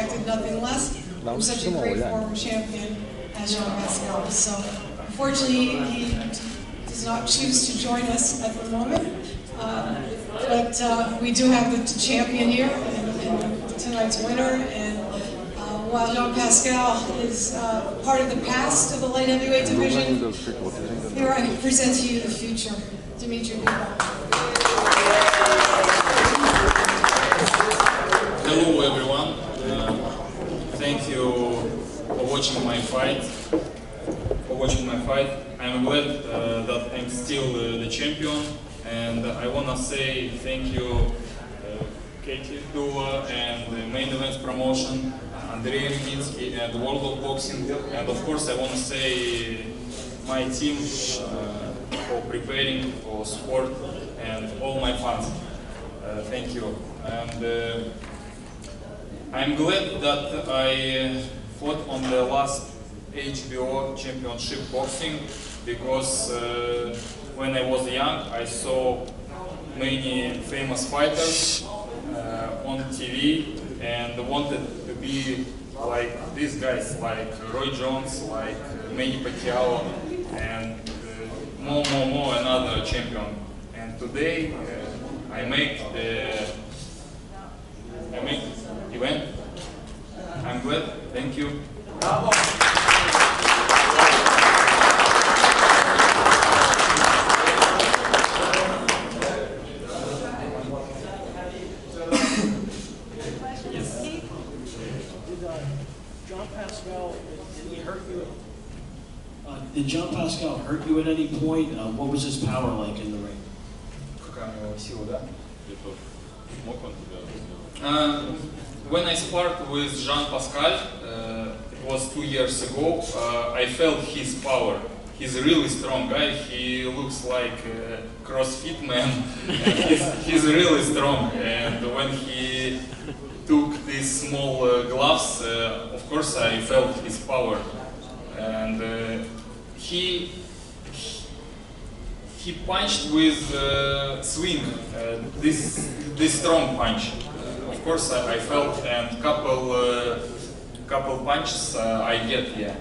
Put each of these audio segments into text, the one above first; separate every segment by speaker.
Speaker 1: expected nothing less from such a great former champion as Jean Pascal. So unfortunately, he does not choose to join us at the moment. But we do have the champion here and tonight's winner. And while Jean Pascal is part of the past of the light heavyweight division, here I present to you the future, Dmitry Bivol'S.
Speaker 2: Hello everyone. Thank you for watching my fight. I'm glad that I'm still the champion, and I wanna say thank you, Katie Dula and the Main Events Promotion, Andrei Rubitsky and World of Boxing, and of course I wanna say my team for preparing for sport and all my fans. Thank you. And I'm glad that I fought on the last HBO Championship Boxing, because when I was young I saw many famous fighters on TV and wanted to be like these guys, like Roy Jones, like Manny Pacquiao, and more another champion. And today I make event. I'm glad. Thank you.
Speaker 3: Did Jean Pascal hurt you at any point? What was his power like in the ring?
Speaker 2: When I sparred with Jean Pascal, it was 2 years ago, I felt his power. He's a really strong guy. He looks like a CrossFit man. He's really strong. And when he took these small gloves, of course I felt his power. And he punched with swing, this strong punch. Of course I felt, and couple punches I get, yeah.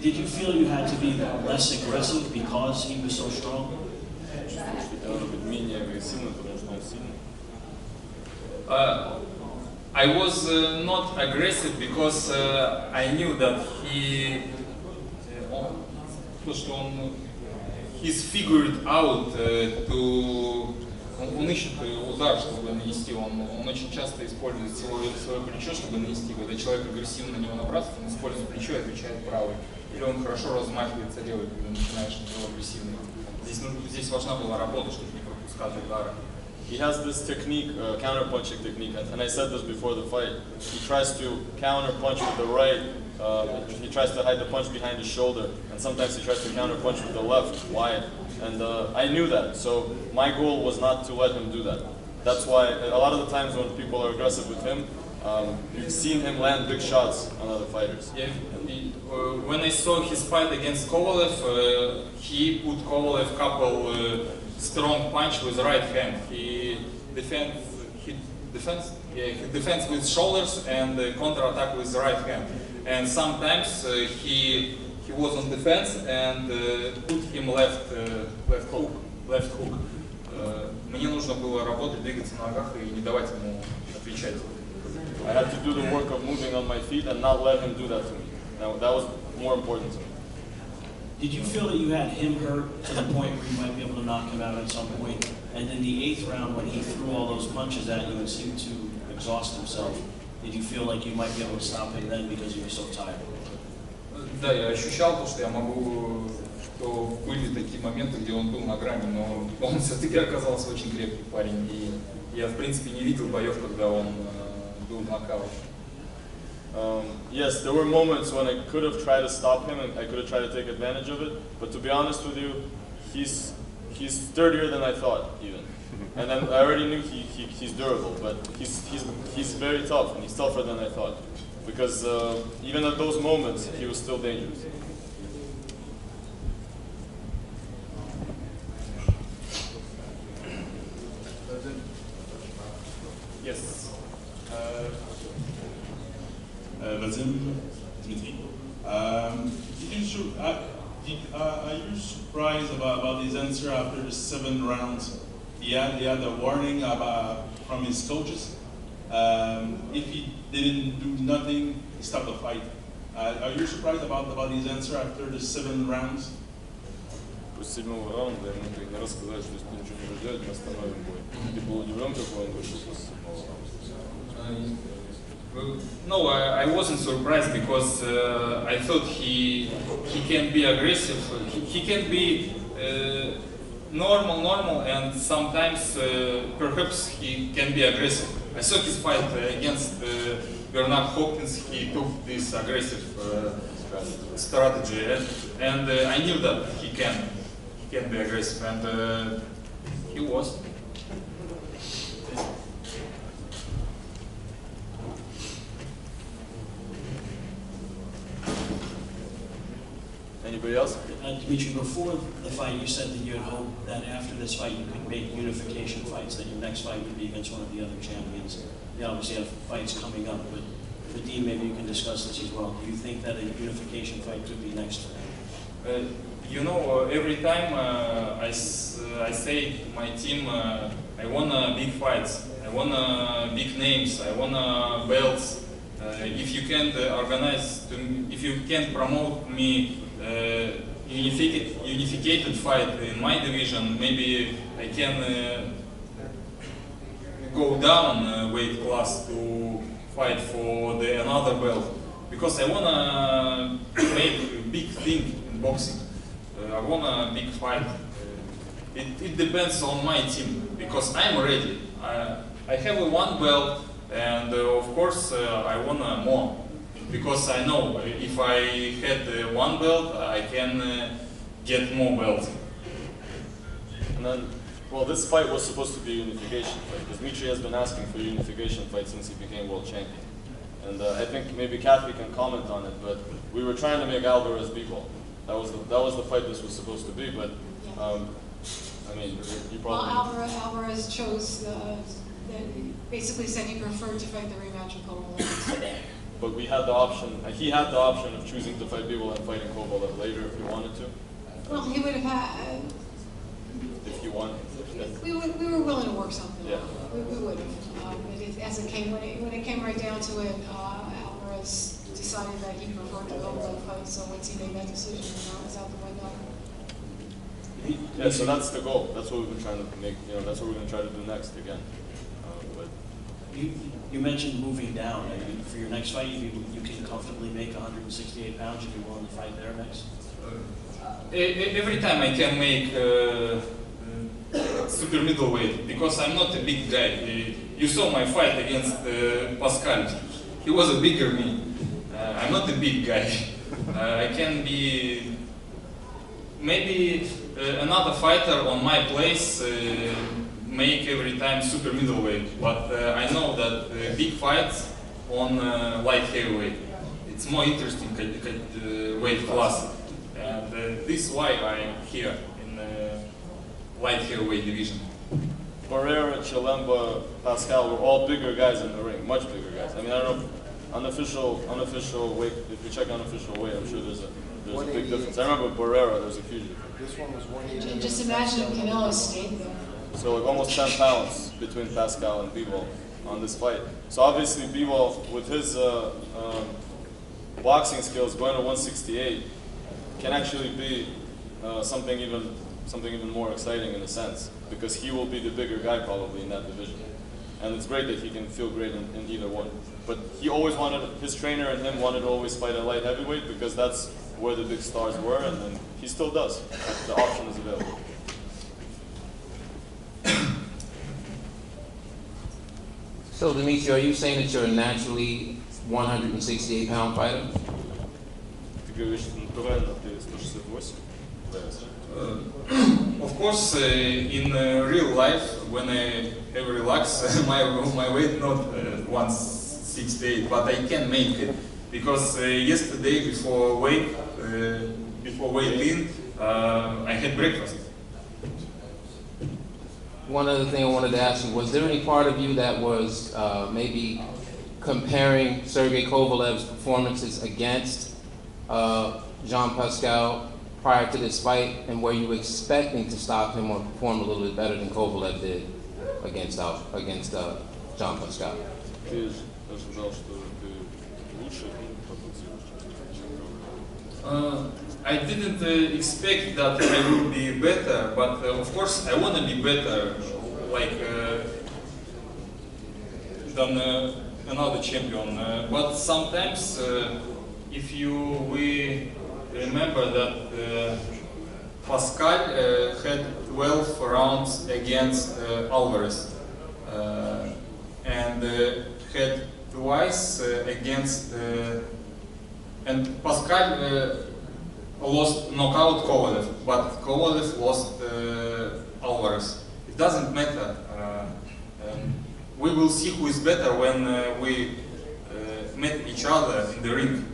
Speaker 3: Did you feel you had to be less aggressive because he was so strong?
Speaker 2: I was not aggressive because I knew that he's figured out он ищет удар, чтобы нанести. Он очень часто использует свое плечо, чтобы нанести. Когда человек агрессивно на него набрасывается, он использует плечо и отвечает правой. Или он хорошо размахивается левой, когда начинаешь на него агрессивно. Здесь важна была работа, чтобы не пропускать удары.
Speaker 4: He has this technique, counter-punching technique, and I said this before the fight. He tries to counter-punch with the right, he tries to hide the punch behind his shoulder, and sometimes he tries to counter-punch with the left, wide. And I knew that, so my goal was not to let him do that. That's why a lot of the times when people are aggressive with him, you've seen him land big shots on other fighters.
Speaker 2: Yeah, when I saw his fight against Kovalev, he put Kovalev couple strong punch with right hand. He defends with shoulders and counter-attack with right hand. And sometimes he was on defense and put him left hook. Мне нужно было работать, двигаться на ногах и не давать ему отвечать.
Speaker 4: I had to do the work of moving on my feet and not let him do that to me. Now, that was more important to me.
Speaker 3: Did you feel that you had him hurt to the point where you might be able to knock him out at some point? And in the 8th round, when he threw all those punches at you and seemed to exhaust himself, did you feel like you might be able to stop him then because you were so tired?
Speaker 2: Да, я ощущал то, что я могу, что были такие моменты, где он был на грани, но он все-таки оказался очень крепкий парень, и я в принципе не видел боев, когда он был в нокауте.
Speaker 4: Yes, there were moments when I could have tried to stop him and I could have tried to take advantage of it, but to be honest with you, he's sturdier than I thought even. And then I already knew he's durable, but he's very tough, and he's tougher than I thought. Because even at those moments, he was still dangerous.
Speaker 2: Yes.
Speaker 5: Vazim, Dmitry. Are you surprised about his answer after the 7 rounds? He had a warning from his coaches. If he didn't do nothing, he stopped the fight. Are you surprised about his answer after the 7 rounds?
Speaker 4: После 7-го раунда ему тренера сказали, что если ты ничего не будешь делать, мы остановим бой. Ты был удивлен, какой он вышел после 7-го раунда?
Speaker 2: No, I wasn't surprised because I thought he can be aggressive. He can be normal, and sometimes perhaps he can be aggressive. I saw his fight against Bernard Hopkins. He took this aggressive strategy, and I knew that he can be aggressive, and he was.
Speaker 4: Anybody else?
Speaker 3: Dmitry, before the fight, you said that you had hoped that after this fight you could make unification fights, that your next fight would be against one of the other champions. You obviously have fights coming up, but Vadim, maybe you can discuss this as well. Do you think that a unification fight could be next for him?
Speaker 2: You know, every time I say to my team, I want big fights, I want big names, I want belts. If you can't if you can't promote me unified fight in my division, maybe I can go down weight class to fight for another belt, because I wanna make a big thing in boxing. I want a big fight. It depends on my team, because I'm ready. I have one belt, and of course I want more, because I know if I had one belt, I can get more belts.
Speaker 4: And then, well, this fight was supposed to be a unification fight, because Dmitry has been asking for a unification fight since he became world champion. And I think maybe Kathy can comment on it, but we were trying to make Alvarez Bivol. That was the fight this was supposed to be, but I mean, you probably.
Speaker 1: Well, Alvarez chose. Basically said he preferred to fight the rematch of Kovalev.
Speaker 4: But we had the option. He had the option of choosing to fight Bivol and fighting Kovalev later if he wanted to.
Speaker 1: Well, he would have had.
Speaker 4: If you wanted.
Speaker 1: We were willing to work something
Speaker 4: Yeah.
Speaker 1: out. We would have. When it came right down to it, Alvarez decided that he preferred the Kovalev fight. So once he made that decision, it was out the window.
Speaker 4: Yeah, so that's the goal. That's what we've been trying to make. That's what we're going to try to do next again.
Speaker 3: You mentioned moving down. I mean, for your next fight, you can comfortably make 168 pounds if you're willing to fight there next?
Speaker 2: Every time I can make super middleweight, because I'm not a big guy. You saw my fight against Pascal. He was a bigger me. I'm not a big guy. I can be maybe another fighter on my place. Make every time super middleweight, but I know that big fights on light heavyweight, it's more interesting weight class, and this is why I'm here in light heavyweight division.
Speaker 4: Barrera, Chilemba, Pascal were all bigger guys in the ring, much bigger guys. I mean, I don't know, unofficial weight, if you check unofficial weight, I'm sure there's a big difference. I remember Barrera, there's a huge difference.
Speaker 6: This one was 188.
Speaker 1: Just imagine if Canelo stayed there.
Speaker 4: So like almost 10 pounds between Pascal and Bivol on this fight. So obviously Bivol, with his boxing skills, going to 168 can actually be something even more exciting in a sense, because he will be the bigger guy probably in that division. And it's great that he can feel great in either one. But he always wanted, his trainer and him wanted to always fight at light heavyweight, because that's where the big stars were, and he still does. The option is available.
Speaker 7: So, Dmitry, are you saying that you're a naturally 168-pound fighter?
Speaker 2: Of course, in real life, when I have relaxed, my weight not 168, but I can make it, because yesterday before weight in, I had breakfast.
Speaker 7: One other thing I wanted to ask you, was there any part of you that was maybe comparing Sergey Kovalev's performances against Jean Pascal prior to this fight, and were you expecting to stop him or perform a little bit better than Kovalev did against Jean Pascal?
Speaker 2: I didn't expect that I will be better, but of course I want to be better, like than another champion. But sometimes, if we remember that Pascal had 12 rounds against Alvarez, and had twice against. And Pascal lost knockout Kovalev, but Kovalev lost Alvarez. It doesn't matter. We will see who is better when we meet each other in the ring.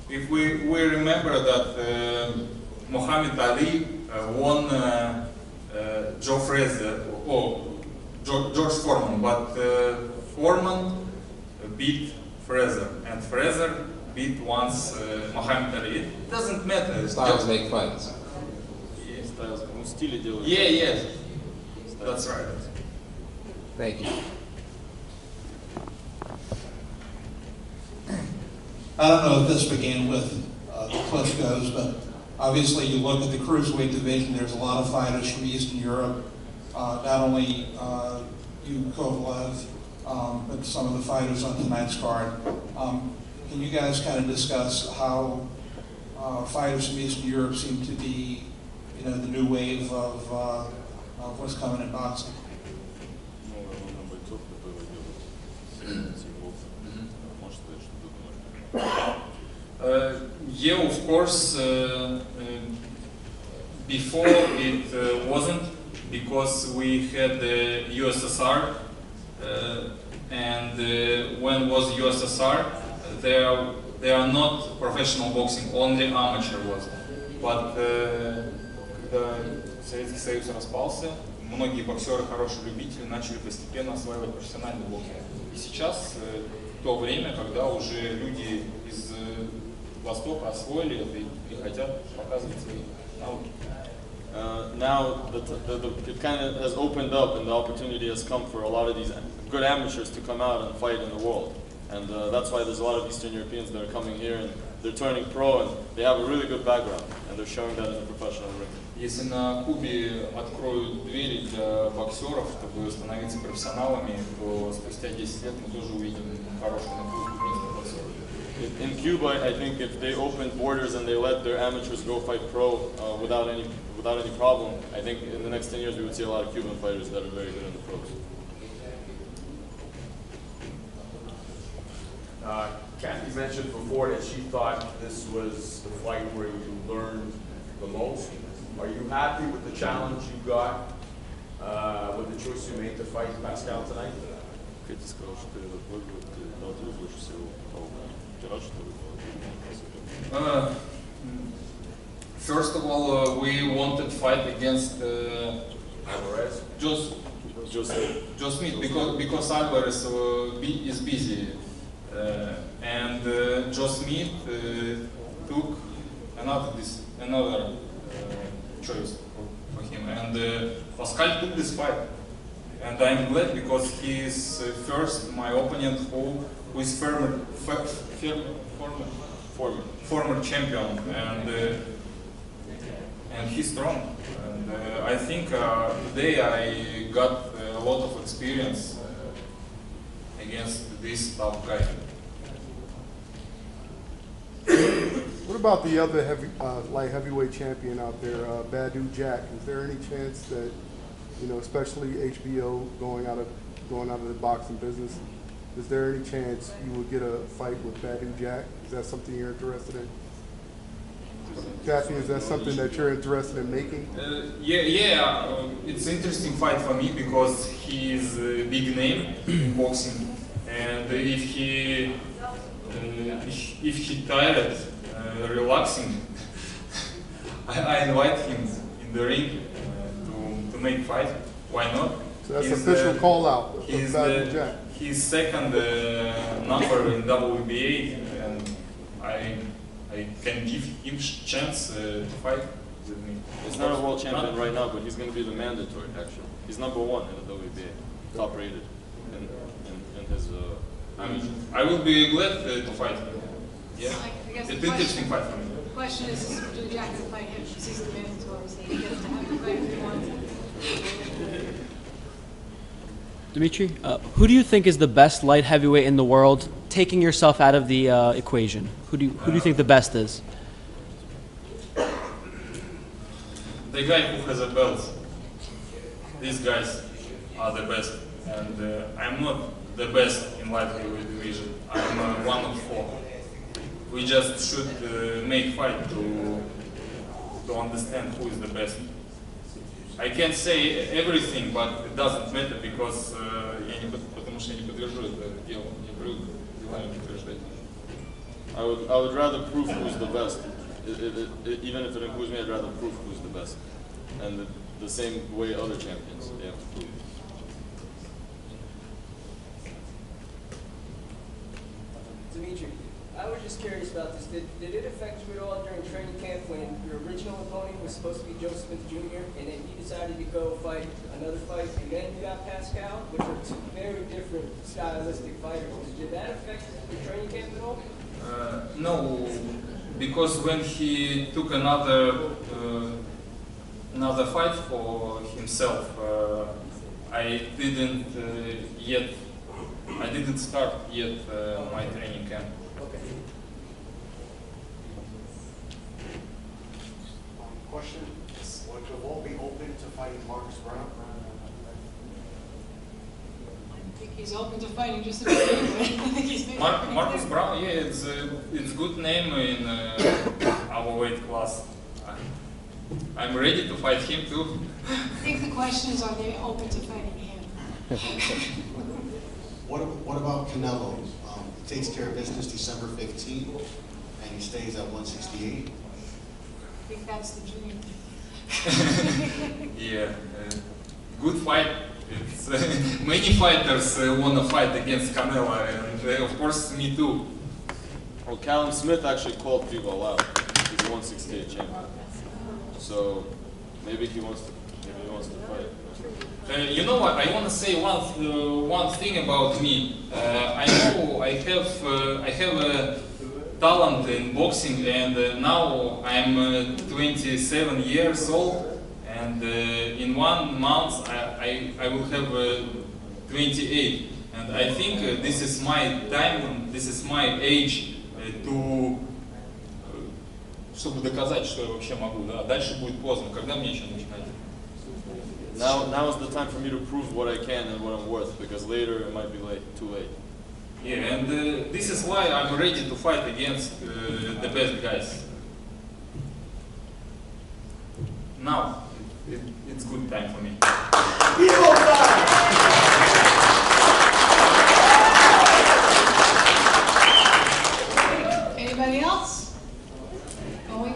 Speaker 2: If we remember that Muhammad Ali won Joe Frazier or George Foreman, but Foreman beat Frazier, and Frazier beat once Muhammad Ali. It doesn't matter.
Speaker 7: Styles make fights.
Speaker 2: Yeah, yes. That's right.
Speaker 7: Thank you.
Speaker 6: I don't know if this began with the Klitschko's, but obviously you look at the cruiserweight division, there's a lot of fighters from Eastern Europe, not only you, Kovalev, but some of the fighters on tonight's card. Can you guys kind of discuss how fighters from Eastern Europe seem to be, the new wave of what's coming in boxing?
Speaker 2: Yeah, of course. Before it wasn't, because we had the USSR, and when was USSR, they are not professional boxing, only amateur was. But когда Советский Союз распался, многие боксеры, хорошие любители, начали постепенно осваивать профессиональный боксинг. И сейчас то время, когда уже люди из Востока освоили это и хотят показывать свои навыки.
Speaker 4: Now it kind of has opened up, and the opportunity has come for a lot of these good amateurs to come out and fight in the world. And that's why there's a lot of Eastern Europeans that are coming here, and they're turning pro, and they have a really good background, and they're showing that in the professional ring.
Speaker 2: Если на Кубе откроют двери для боксеров, чтобы становиться профессионалами, то спустя 10 лет мы тоже увидим хороших кубинских боксеров.
Speaker 4: In Cuba, I think if they opened borders and they let their amateurs go fight pro without any problem, I think in the next 10 years we would see a lot of Cuban fighters that are very good in the pros.
Speaker 8: Kathy mentioned before that she thought this was the fight where you learned the most. Are you happy with the challenge you got, with the choice you made to fight Pascal tonight?
Speaker 2: First of all, we wanted to fight against
Speaker 8: Alvarez?
Speaker 2: Joe Smith, because Alvarez is busy, and Joe Smith took another choice for him, and Pascal took this fight, and I'm glad because he is first my opponent who is former champion, and he's strong, and I think today I got a lot of experience against this tough guy.
Speaker 9: What about the other light heavyweight champion out there, Badu Jack? Is there any chance that, especially HBO going out of the boxing business, is there any chance you would get a fight with Badu Jack? Is that something you're interested in? Kathy, is that something that you're interested in making?
Speaker 2: Yeah, it's an interesting fight for me because he is a big name in boxing, and if he tired, relaxing, I invite him in the ring to make fight. Why not?
Speaker 9: So that's
Speaker 2: He's,
Speaker 9: official call out of
Speaker 2: He's
Speaker 9: Badu Jack.
Speaker 2: he's second number in WBA, and I can give him chance to fight with me.
Speaker 4: He's not a world champion right now, but he's going to be the mandatory, actually. He's number 1 in the WBA, top rated in his...
Speaker 2: I will be glad to fight him. Yeah,
Speaker 1: I guess
Speaker 2: it's
Speaker 1: the
Speaker 2: an interesting fight for me.
Speaker 1: The question is Badu Jack going to fight him? Because he's the mandatory, so he gets to have the fight if he wants.
Speaker 10: Dmitry, who do you think is the best light heavyweight in the world, taking yourself out of the equation? Who do you think the best is?
Speaker 2: The guy who has a belt. These guys are the best, and I'm not the best in light heavyweight division. I'm one of 4. We just should make fight to understand who is the best. I can't say everything, but it doesn't matter because потому что я не подтвержу это дело, не привык делами подтверждать.
Speaker 4: I would rather prove who's the best. Even if it includes me, I'd rather prove who's the best. And the same way other champions, they have to prove.
Speaker 11: Dmitry, I was just curious about this. Did it affect you at all during training camp when your original opponent was supposed to be Joe Smith Jr. and then you decided to go fight another fight and then you got Pascal, which are 2 very different stylistic fighters? Did that affect your training camp at all?
Speaker 2: No, because when he took another fight for himself, I didn't start yet my training camp.
Speaker 11: Okay.
Speaker 12: Question: would Bivol be open to fighting Marcus Brown?
Speaker 1: I think he's open to fighting just about anyway. I think he's made that pretty
Speaker 2: Marcus
Speaker 1: clear.
Speaker 2: Brown, yeah, it's good name in our weight class. I'm ready to fight him too.
Speaker 1: I think the question is, are they open to fighting him?
Speaker 12: What about Canelo? He takes care of business December 15th, and he stays at 168.
Speaker 1: I think that's the dream.
Speaker 2: Yeah, good fight. It's, many fighters want to fight against Canelo, and of course me too.
Speaker 4: Well, Callum Smith actually called Bivol out. He's a 168 champion. So maybe he wants to fight.
Speaker 2: You know what? I want to say one thing about me. I know I have a talent in boxing, and now I'm 27 years old, and in 1 month I will have 28. And I think this is my time, this is my age чтобы доказать, что я вообще могу. Да? Дальше будет поздно. Когда мне еще начинать?
Speaker 4: Now is the time for me to prove what I can and what I'm worth, because later it might be too late.
Speaker 2: Yeah, and this is why I'm ready to fight against the best guys. Now, it's good time for me.
Speaker 1: Anybody else? Going.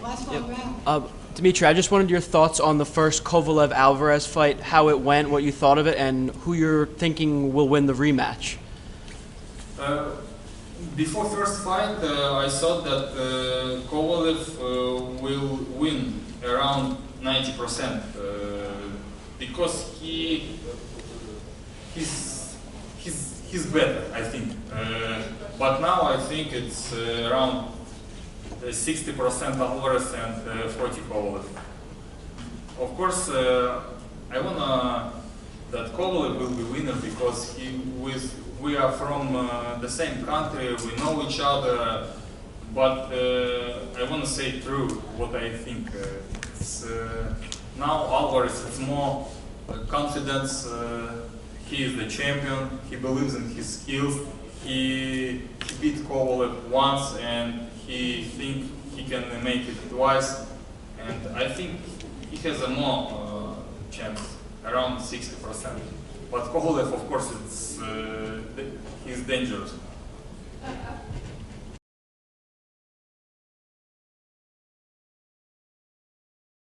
Speaker 1: Last one, round.
Speaker 10: Dmitry, I just wanted your thoughts on the first Kovalev-Alvarez fight, how it went, what you thought of it, and who you're thinking will win the rematch.
Speaker 2: Before first fight, I thought that Kovalev will win around 90% because he's better, I think. But now I think it's around 60% Alvarez and 40 Kovalev. Of course, I wanna that Kovalev will be winner because we are from the same country, we know each other. But I wanna say true what I think. Now Alvarez has more confidence. He is the champion. He believes in his skills. He beat Kovalev once and he thinks he can make it twice, and I think he has a more chance, around 60%. But Kovalev, of course, he's dangerous.